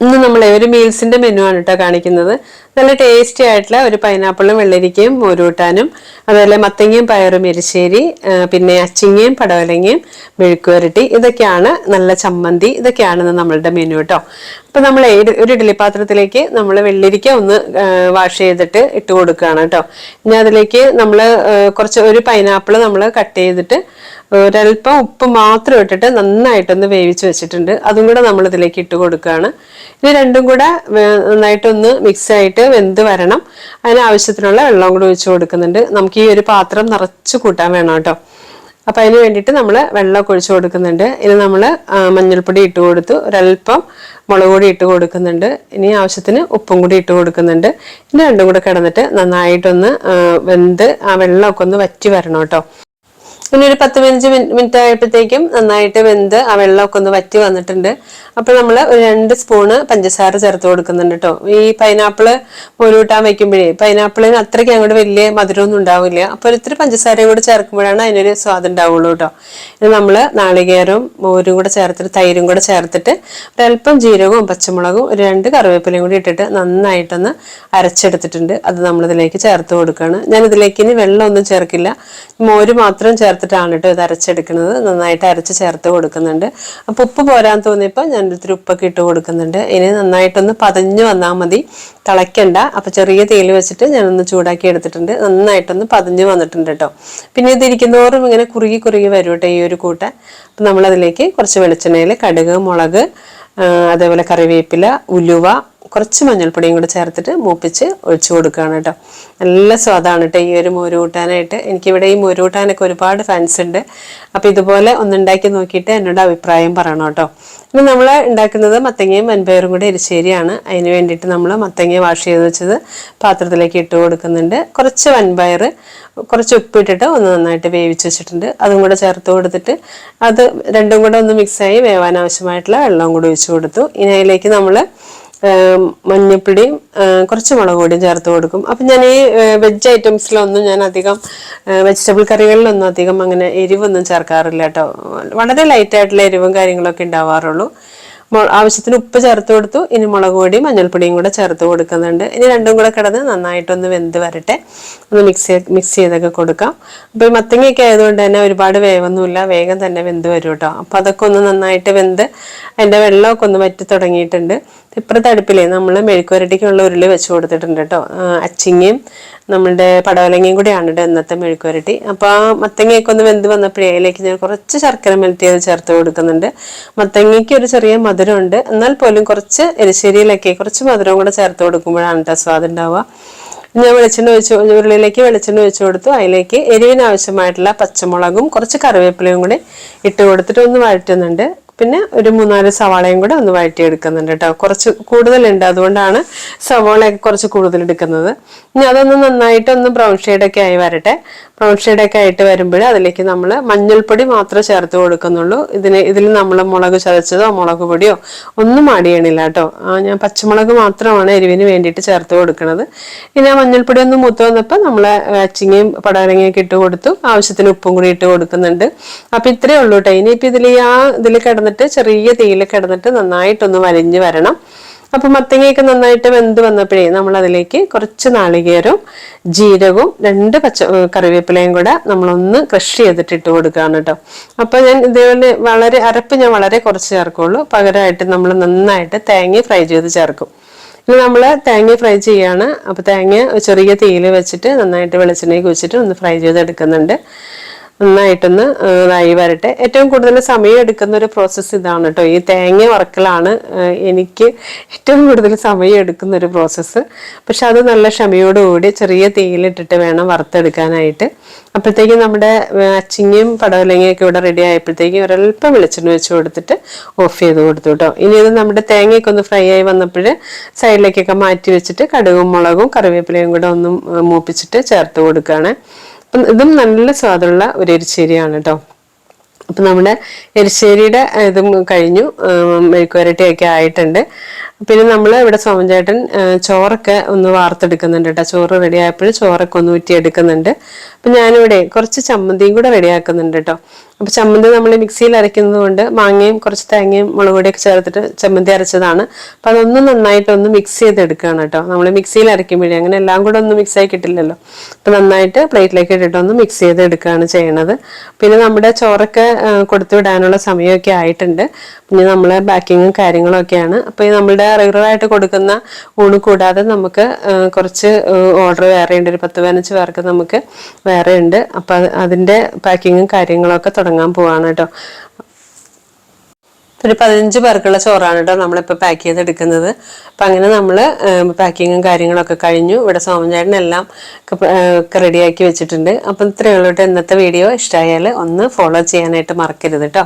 ഇന്ന് നമ്മളെ ഒരു മീൽസിന്റെ മെനു ആണ് കേട്ടോ കാണിക്കുന്നത്. നല്ല ടേസ്റ്റി ആയിട്ടുള്ള ഒരു പൈനാപ്പിളും വെള്ളരിക്കയും മോരൂട്ടാനും, അതുപോലെ മത്തങ്ങയും പയറും എരിശ്ശേരി, പിന്നെ അച്ചിങ്ങയും പടവലങ്ങയും മെഴുക്കുവരട്ടി, ഇതൊക്കെയാണ് നല്ല ചമ്മന്തി, ഇതൊക്കെയാണ് നമ്മളുടെ മെനു കേട്ടോ. അപ്പൊ നമ്മൾ ഒരു ഇഡ്ഡലി പാത്രത്തിലേക്ക് നമ്മൾ വെള്ളരിക്ക ഒന്ന് വാഷ് ചെയ്തിട്ട് ഇട്ട് കൊടുക്കുകയാണ് കേട്ടോ. ഇനി അതിലേക്ക് നമ്മൾ ഒരു പൈനാപ്പിൾ നമ്മൾ കട്ട് ചെയ്തിട്ട് ഒരൽപ്പം ഉപ്പ് മാത്രം ഇട്ടിട്ട് നന്നായിട്ടൊന്ന് വേവിച്ച് വെച്ചിട്ടുണ്ട്. അതും കൂടെ നമ്മൾ ഇതിലേക്ക് ഇട്ട് കൊടുക്കുകയാണ്. ഇത് രണ്ടും കൂടെ നന്നായിട്ടൊന്ന് മിക്സ് ആയിട്ട് വെന്ത് വരണം. അതിനാവശ്യത്തിനുള്ള വെള്ളം കൂടെ ഒഴിച്ചു കൊടുക്കുന്നുണ്ട്. നമുക്ക് ഈ ഒരു പാത്രം നിറച്ച് കൂട്ടാൻ വേണം കേട്ടോ. അപ്പൊ അതിന് വേണ്ടിയിട്ട് നമ്മൾ വെള്ളമൊക്കെ ഒഴിച്ചു കൊടുക്കുന്നുണ്ട്. ഇനി നമ്മൾ മഞ്ഞൾപ്പൊടി ഇട്ട് കൊടുത്തു, ഒരൽപ്പം മുളക് പൊടി ഇട്ട് കൊടുക്കുന്നുണ്ട്, ഇനി ആവശ്യത്തിന് ഉപ്പും കൂടി ഇട്ട് കൊടുക്കുന്നുണ്ട്. ഇനി രണ്ടും കൂടെ കിടന്നിട്ട് നന്നായിട്ടൊന്ന് വെന്ത് ആ വെള്ളമൊക്കെ ഒന്ന് വറ്റി വരണം കേട്ടോ. പിന്നെ ഒരു 10-15 മിനിറ്റ് ആയപ്പോഴത്തേക്കും നന്നായിട്ട് വെന്ത് ആ വെള്ളമൊക്കെ ഒന്ന് വറ്റി വന്നിട്ടുണ്ട്. അപ്പൊ നമ്മൾ ഒരു 2 സ്പൂണ് പഞ്ചസാര ചേർത്ത് കൊടുക്കുന്നുണ്ട് കേട്ടോ. ഈ പൈനാപ്പിള് മോരൂട്ടാൻ വെക്കുമ്പോഴേ പൈനാപ്പിളിന് അത്രയ്ക്ക് അങ്ങോട്ട് വലിയ മധുരമൊന്നും ഉണ്ടാവില്ല. അപ്പൊ ഒരിത്തിരി പഞ്ചസാരയും കൂടെ ചേർക്കുമ്പോഴാണ് അതിനൊരു സ്വാദ് ഉണ്ടാവുള്ളൂ കേട്ടോ. ഇത് നമ്മൾ നാളികേരവും മോരും കൂടെ ചേർത്തിട്ട് തൈരും കൂടെ ചേർത്തിട്ട് ഒരല്പം ജീരകവും പച്ചമുളകും 2 കറിവേപ്പിലയും കൂടി ഇട്ടിട്ട് നന്നായിട്ടൊന്ന് അരച്ചെടുത്തിട്ടുണ്ട്. അത് നമ്മളിതിലേക്ക് ചേർത്ത് കൊടുക്കുകയാണ്. ഞാൻ ഇതിലേക്ക് ഇനി വെള്ളമൊന്നും ചേർക്കില്ല, മോര് മാത്രം ചേർത്തിട്ടാണ് കേട്ടോ ഇത് അരച്ചെടുക്കുന്നത്. നന്നായിട്ട് അരച്ച് ചേർത്ത് കൊടുക്കുന്നുണ്ട്. അപ്പൊ ഉപ്പ് പോരാൻ തോന്നിയപ്പോൾ ഞാൻ ഒത്തിരി ഉപ്പൊക്കെ ഇട്ട് കൊടുക്കുന്നുണ്ട്. ഇനി നന്നായിട്ടൊന്ന് പതഞ്ഞു വന്നാൽ മതി, തിളയ്ക്കണ്ട. അപ്പൊ ചെറിയ തീയിൽ വെച്ചിട്ട് ഞാനൊന്ന് ചൂടാക്കി എടുത്തിട്ടുണ്ട്. നന്നായിട്ടൊന്ന് പതഞ്ഞു വന്നിട്ടുണ്ട് കേട്ടോ. പിന്നെ ഇതിരിക്കുന്നതോറും ഇങ്ങനെ കുറുകി കുറുകി വരും കേട്ടോ ഈ ഒരു കൂട്ട. അപ്പൊ നമ്മളതിലേക്ക് കുറച്ച് വെളിച്ചെണ്ണയിൽ കടുക്, മുളക്, അതേപോലെ കറിവേപ്പില, ഉലുവ, കുറച്ച് മഞ്ഞൾപ്പൊടിയും കൂടെ ചേർത്തിട്ട് മൂപ്പിച്ച് ഒഴിച്ചു കൊടുക്കുകയാണ് കേട്ടോ. നല്ല സ്വാദാണ് കേട്ടോ ഈ ഒരു മോര് കൂട്ടാനായിട്ട്. എനിക്കിവിടെ ഈ മോര് കൂട്ടാനൊക്കെ ഒരുപാട് ഫാൻസ് ഉണ്ട്. അപ്പൊ ഇതുപോലെ ഒന്നുണ്ടാക്കി നോക്കിയിട്ട് എന്നോട് അഭിപ്രായം പറയണം കേട്ടോ. ഇനി നമ്മൾ ഉണ്ടാക്കുന്നത് മത്തങ്ങയും വൻപയറും കൂടെ എരിശ്ശേരിയാണ്. അതിന് വേണ്ടിയിട്ട് നമ്മൾ മത്തങ്ങ വാഷ് ചെയ്ത് വെച്ചത് പാത്രത്തിലേക്ക് ഇട്ട് കൊടുക്കുന്നുണ്ട്. കുറച്ച് വൻപയർ കുറച്ച് ഉപ്പിട്ടിട്ട് ഒന്ന് നന്നായിട്ട് വേവിച്ച് വെച്ചിട്ടുണ്ട്. അതും കൂടെ ചേർത്ത് കൊടുത്തിട്ട് അത് രണ്ടും കൂടെ ഒന്ന് മിക്സായി വേവാൻ ആവശ്യമായിട്ടുള്ള വെള്ളവും കൂടി ഒഴിച്ചു കൊടുത്തു. ഇനി അതിലേക്ക് നമ്മൾ മഞ്ഞപ്പൊടിയും കുറച്ച് മുളക് പൊടിയും ചേർത്ത് കൊടുക്കും. അപ്പം ഞാൻ ഈ വെജ് ഐറ്റംസിലൊന്നും ഞാൻ അധികം വെജിറ്റബിൾ കറികളിലൊന്നും അധികം അങ്ങനെ എരിവൊന്നും ചേർക്കാറില്ല കേട്ടോ. വളരെ ലൈറ്റായിട്ടുള്ള എരിവും കാര്യങ്ങളൊക്കെ ഉണ്ടാവാറുള്ളൂ. ആവശ്യത്തിന് ഉപ്പ് ചേർത്ത് കൊടുത്തു. ഇനി മുളക് പൊടിയും മഞ്ഞൾപ്പൊടിയും കൂടെ ചേർത്ത് കൊടുക്കുന്നുണ്ട്. ഇനി രണ്ടും കൂടെ കിടന്ന് നന്നായിട്ടൊന്ന് വെന്ത് വരട്ടെ. ഒന്ന് മിക്സ് ചെയ്തൊക്കെ കൊടുക്കാം. അപ്പോൾ ഈ മത്തങ്ങയൊക്കെ ആയതുകൊണ്ട് തന്നെ ഒരുപാട് വേവൊന്നുമില്ല, വേഗം തന്നെ വെന്ത് വരും കേട്ടോ. അപ്പം അതൊക്കെ ഒന്ന് നന്നായിട്ട് വെന്ത് അതിൻ്റെ വെള്ളമൊക്കെ ഒന്ന് വറ്റി തുടങ്ങിയിട്ടുണ്ട്. ഇപ്പുറത്തെ അടുപ്പിലേ നമ്മൾ മെഴുക്കുവരട്ടിക്കുള്ള ഉരുളി വെച്ച് കൊടുത്തിട്ടുണ്ട് കേട്ടോ. അച്ചിങ്ങയും നമ്മളുടെ പടവലങ്ങയും കൂടെയാണ് കേട്ടോ ഇന്നത്തെ മെഴുക്കുവരട്ടി. അപ്പോൾ ആ മത്തങ്ങയൊക്കെ ഒന്ന് വെന്ത് വന്നപ്പോഴേ അതിലേക്ക് ഞാൻ കുറച്ച് ശർക്കര മെൽറ്റ് ചെയ്ത് ചേർത്ത് കൊടുക്കുന്നുണ്ട്. മത്തങ്ങയ്ക്ക് ഒരു ചെറിയ മധുരമുണ്ട്, എന്നാൽ പോലും കുറച്ച് എരിശ്ശേരിയിലൊക്കെ കുറച്ച് മധുരം കൂടെ ചേർത്ത് കൊടുക്കുമ്പോഴാണ് കേട്ടോ സ്വാദ് ഉണ്ടാവുക. ഞാൻ ഉരുളിയിലേക്ക് വെളിച്ചെണ്ണ ഒഴിച്ചു കൊടുത്തു. അതിലേക്ക് എരിവിന് ആവശ്യമായിട്ടുള്ള പച്ചമുളകും കുറച്ച് കറിവേപ്പിലയും കൂടി ഇട്ട് കൊടുത്തിട്ട് ഒന്ന് വഴറ്റുന്നുണ്ട്. പിന്നെ ഒരു 3-4 സവാളയും കൂടെ ഒന്ന് വഴറ്റിയെടുക്കുന്നുണ്ട് കേട്ടോ. കുറച്ച് കൂടുതലുണ്ട്, അതുകൊണ്ടാണ് സവാളയൊക്കെ കുറച്ച് കൂടുതൽ എടുക്കുന്നത്. ഇനി അതൊന്ന് നന്നായിട്ട് ഒന്ന് ബ്രൗൺ ഷെയ്ഡൊക്കെ ആയി വരട്ടെ. ബ്രൗൺ ഷെയ്ഡൊക്കെ ആയിട്ട് വരുമ്പോൾ അതിലേക്ക് നമ്മൾ മഞ്ഞൾപ്പൊടി മാത്രമേ ചേർത്ത് കൊടുക്കുന്നുള്ളൂ. ഇതിൽ നമ്മൾ മുളക് ചതച്ചതോ മുളക് പൊടിയോ ഒന്നും ആഡ് ചെയ്യണില്ല കേട്ടോ. ഞാൻ പച്ചമുളക് മാത്രമാണ് എരിവിന് വേണ്ടിയിട്ട് ചേർത്ത് കൊടുക്കുന്നത്. ഇനി ആ മഞ്ഞൾപ്പൊടി ഒന്ന് മൂത്ത് വന്നപ്പോൾ നമ്മൾ അച്ചിങ്ങയും പടവലങ്ങയൊക്കെ ഇട്ട് കൊടുത്തു. ആവശ്യത്തിന് ഉപ്പും കൂടി ഇട്ട് കൊടുക്കുന്നുണ്ട്. അപ്പൊ ഇത്രയേ ഉള്ളൂ കേട്ടോ. ഇനിയിപ്പോൾ ഇതിൽ കിടന്നിട്ട് ചെറിയ തീയിൽ കിടന്നിട്ട് നന്നായിട്ടൊന്ന് വലിഞ്ഞ് വരണം. അപ്പൊ മത്തങ്ങയൊക്കെ നന്നായിട്ട് വെന്ത് വന്നപ്പോഴേ നമ്മൾ അതിലേക്ക് കുറച്ച് നാളികേരവും ജീരകവും 2 കറിവേപ്പിലയും കൂടെ നമ്മളൊന്ന് ക്രഷ് ചെയ്തിട്ട് ഇട്ട് കൊടുക്കുകയാണ് കേട്ടോ. അപ്പൊ ഞാൻ ഇതേപോലെ അരപ്പ് ഞാൻ വളരെ കുറച്ച് ചേർക്കുള്ളൂ. പകരമായിട്ട് നമ്മൾ നന്നായിട്ട് തേങ്ങ ഫ്രൈ ചെയ്ത് ചേർക്കും. ഇനി നമ്മൾ തേങ്ങ ഫ്രൈ ചെയ്യാണ്. അപ്പൊ തേങ്ങ ചെറിയ തീയിൽ വെച്ചിട്ട് നന്നായിട്ട് വെളിച്ചെണ്ണയ്ക്ക് വെച്ചിട്ട് ഒന്ന് ഫ്രൈ ചെയ്തെടുക്കുന്നുണ്ട്. നന്നായിട്ടൊന്ന് ഇതായി വരട്ടെ. ഏറ്റവും കൂടുതൽ സമയം എടുക്കുന്ന ഒരു പ്രോസസ്സ് ഇതാണ് കേട്ടോ. ഈ തേങ്ങ വറക്കലാണ് എനിക്ക് ഏറ്റവും കൂടുതൽ സമയം എടുക്കുന്ന ഒരു പ്രോസസ്സ്. പക്ഷെ അത് നല്ല ക്ഷമയോടുകൂടി ചെറിയ തീയിലിട്ടിട്ട് വേണം വറുത്തെടുക്കാനായിട്ട്. അപ്പോഴത്തേക്കും നമ്മുടെ അച്ചിങ്ങയും പടവലങ്ങയൊക്കെ ഇവിടെ റെഡി ആയപ്പോഴത്തേക്കും ഒരല്പം വെളിച്ചെണ്ണ വെച്ച് കൊടുത്തിട്ട് ഓഫ് ചെയ്ത് കൊടുത്തു കേട്ടോ. ഇനി ഇത് നമ്മുടെ തേങ്ങയൊക്കെ ഒന്ന് ഫ്രൈ ആയി വന്നപ്പോൾ സൈഡിലേക്കൊക്കെ മാറ്റി വെച്ചിട്ട് കടുകും മുളകും കറിവേപ്പിലയും കൂടെ ഒന്ന് മൂപ്പിച്ചിട്ട് ചേർത്ത് കൊടുക്കുകയാണ്. അപ്പം ഇതും നല്ല സ്വാദുള്ള ഒരു എരിശ്ശേരിയാണ് കേട്ടോ. അപ്പൊ നമ്മുടെ എരിശ്ശേരിയുടെ ഇതും കഴിഞ്ഞു, മെഴുക്കുവരട്ടിയൊക്കെ ആയിട്ടുണ്ട്. പിന്നെ നമ്മൾ ഇവിടെ സോമൻ ചേട്ടൻ ചോറൊക്കെ ഒന്ന് വാർത്തെടുക്കുന്നുണ്ട് കേട്ടോ. ചോറ് റെഡി ആയപ്പോൾ ചോറൊക്കെ ഒന്ന് ഊറ്റിയെടുക്കുന്നുണ്ട്. അപ്പൊ ഞാനിവിടെ കുറച്ച് ചമ്മന്തിയും കൂടെ റെഡിയാക്കുന്നുണ്ട് കേട്ടോ. അപ്പോൾ ചമ്മന്തി നമ്മൾ മിക്സിയിൽ അരയ്ക്കുന്നത് കൊണ്ട് മാങ്ങയും കുറച്ച് തേങ്ങയും മുളക് പൊടിയൊക്കെ ചേർത്തിട്ട് ചമ്മന്തി അരച്ചതാണ്. അപ്പം അതൊന്ന് നന്നായിട്ടൊന്ന് മിക്സ് ചെയ്തെടുക്കുകയാണ് കേട്ടോ. നമ്മൾ മിക്സിയിൽ അരയ്ക്കുമ്പോഴേ അങ്ങനെ എല്ലാം കൂടെ ഒന്ന് മിക്സ് ആയി കിട്ടില്ലല്ലോ. അപ്പം നന്നായിട്ട് പ്ലേറ്റിലേക്ക് ഇട്ടിട്ടൊന്ന് മിക്സ് ചെയ്തെടുക്കുകയാണ് ചെയ്യണത്. പിന്നെ നമ്മുടെ ചോറൊക്കെ കൊടുത്തു വിടാനുള്ള സമയമൊക്കെ ആയിട്ടുണ്ട്. പിന്നെ നമ്മൾ പാക്കിങ്ങും കാര്യങ്ങളൊക്കെയാണ്. അപ്പോൾ നമ്മളുടെ റെഗുലറായിട്ട് കൊടുക്കുന്ന ഊണ് കൂടാതെ നമുക്ക് കുറച്ച് ഓർഡർ വേറെ ഉണ്ട്. ഒരു 10-15 പേർക്ക് നമുക്ക് വേറെ ഉണ്ട്. അപ്പം അതിൻ്റെ പാക്കിങ്ങും കാര്യങ്ങളൊക്കെ തുടങ്ങാൻ പോവാണ് കേട്ടോ. ഒരു 15 പേർക്കുള്ള ചോറാണ് കേട്ടോ നമ്മളിപ്പോൾ പാക്ക് ചെയ്തെടുക്കുന്നത്. അപ്പം അങ്ങനെ നമ്മൾ പാക്കിങ്ങും കാര്യങ്ങളൊക്കെ കഴിഞ്ഞു. ഇവിടെ സോമൻചേട്ടനെല്ലാം ഒക്കെ റെഡിയാക്കി വെച്ചിട്ടുണ്ട്. അപ്പം ഇത്രയേ ഉള്ളൂ കേട്ടോ ഇന്നത്തെ വീഡിയോ. ഇഷ്ടമായാൽ ഒന്ന് ഫോളോ ചെയ്യാനായിട്ട് മറക്കരുത് കേട്ടോ.